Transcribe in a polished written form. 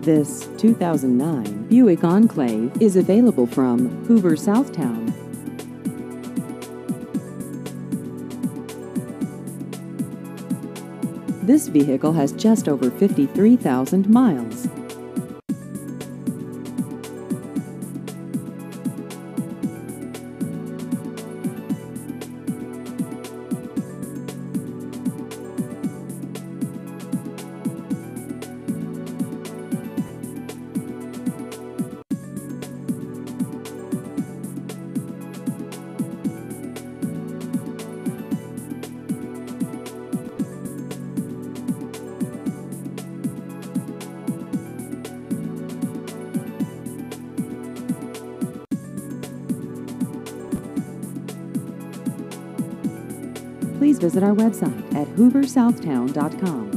This 2009 Buick Enclave is available from Hoover, Southtown. This vehicle has just over 53,000 miles. Please visit our website at hooversouthtown.com.